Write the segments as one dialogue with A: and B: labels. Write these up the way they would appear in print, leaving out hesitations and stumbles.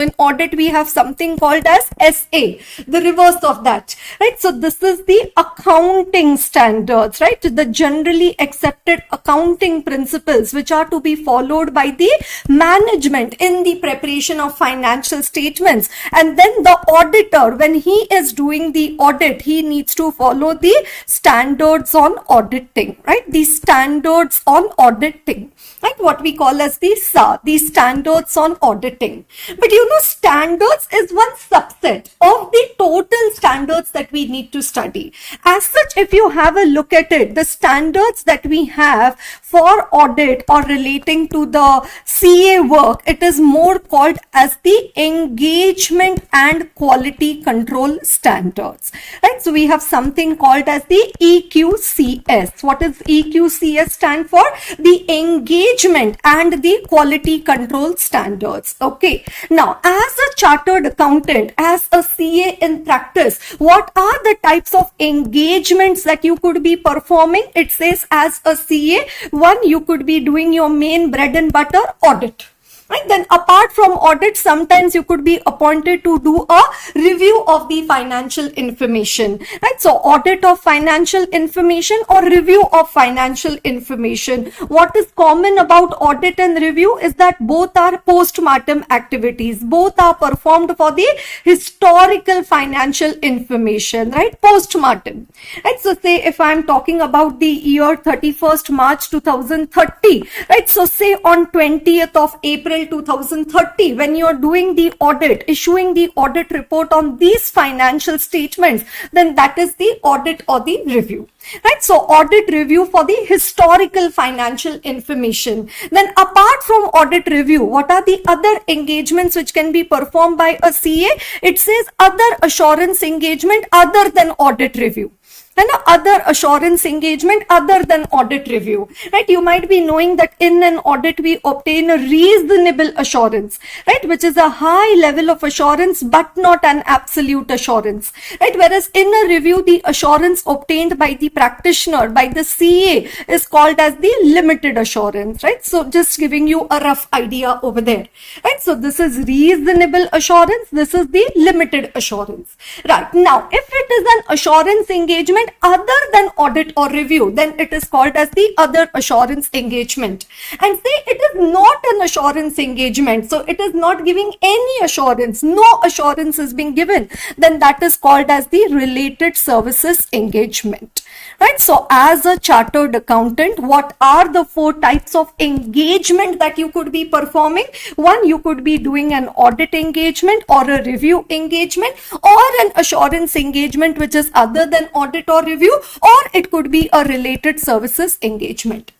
A: In audit, we have something called as SA, the reverse of that, right? So this is the accounting standards, right? The generally accepted accounting principles which are to be followed by the management in the preparation of financial statements. And then the auditor, when he is doing the audit, he needs to follow the standards on auditing, right? The standards on auditing, right? What we call as the SA, the standards on auditing. But standards is one subset of the total standards that we need to study. As such, if you have a look at it, the standards that we have for audit or relating to the CA work, it is more called as the engagement and quality control standards, right? So we have something called as the EQCS. What does EQCS stand for? The engagement and the quality control standards. Okay. Now, as a chartered accountant, as a CA in practice, what are the types of engagements that you could be performing? It says as a CA, one, you could be doing your main bread and butter audit. Right? Then apart from audit, sometimes you could be appointed to do a review of the financial information. Right? So audit of financial information or review of financial information. What is common about audit and review is that both are post-mortem activities. Both are performed for the historical financial information. Right? Post-mortem. Right? So say if I am talking about the year 31st March 2030. Right? So say on 20th of April 2030, when you are doing the audit, issuing the audit report on these financial statements, then that is the audit or the review. Right? So audit review for the historical financial information. Then apart from audit review, what are the other engagements which can be performed by a CA? It says other assurance engagement other than audit review. And other assurance engagement other than audit review, right? You might be knowing that in an audit we obtain a reasonable assurance, right? Which is a high level of assurance but not an absolute assurance, right? Whereas in a review, the assurance obtained by the practitioner, by the CA, is called as the limited assurance, right? So just giving you a rough idea over there, right? So this is reasonable assurance, this is the limited assurance, right? Now, if it is an assurance engagement other than audit or review, then it is called as the other assurance engagement. And say it is not an assurance engagement, so it is not giving any assurance, no assurance is being given, then that is called as the related services engagement. Right? So as a chartered accountant, what are the 4 types of engagement that you could be performing? One, you could be doing an audit engagement or a review engagement or an assurance engagement which is other than audit or review, or it could be a related services engagement.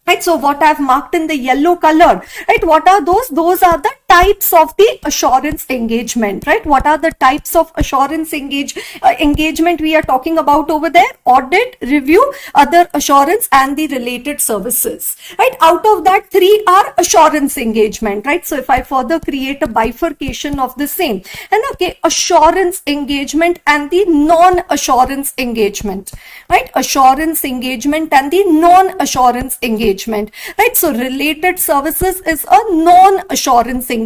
A: Right? So what I've marked in the yellow color, right? What are those? Those are the types of the assurance engagement, right? What are the types of assurance engagement we are talking about over there? Audit, review, other assurance, and the related services, right? Out of that, 3 are assurance engagement, right? So if I further create a bifurcation of the same, and okay, assurance engagement and the non-assurance engagement, right? Assurance engagement and the non-assurance engagement, right? So related services is a non-assurance engagement.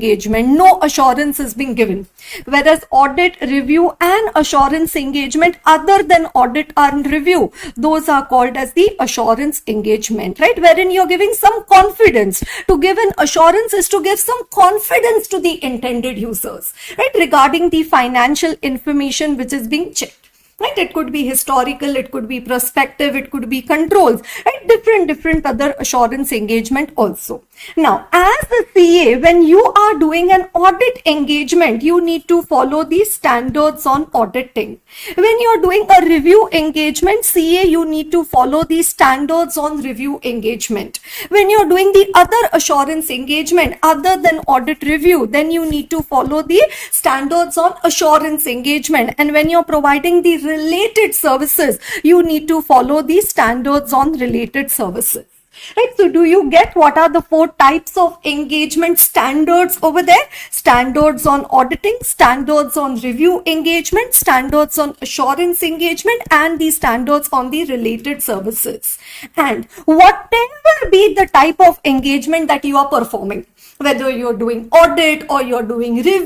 A: No assurance is being given. Whereas audit, review, and assurance engagement other than audit and review, those are called as the assurance engagement, right? Wherein you're giving some confidence. To give an assurance is to give some confidence to the intended users, right? Regarding the financial information which is being checked. Right? It could be historical, it could be prospective, it could be controls, right? Different other assurance engagement also. Now, as the CA, when you are doing an audit engagement, you need to follow the standards on auditing. When you are doing a review engagement, CA, you need to follow the standards on review engagement. When you are doing the other assurance engagement other than audit review, then you need to follow the standards on assurance engagement. And when you are providing the related services, you need to follow the standards on related services. Right, so do you get what are the 4 types of engagement standards over there? Standards on auditing, standards on review engagement, standards on assurance engagement, and the standards on the related services. And whatever be the type of engagement that you are performing, whether you're doing audit or you're doing review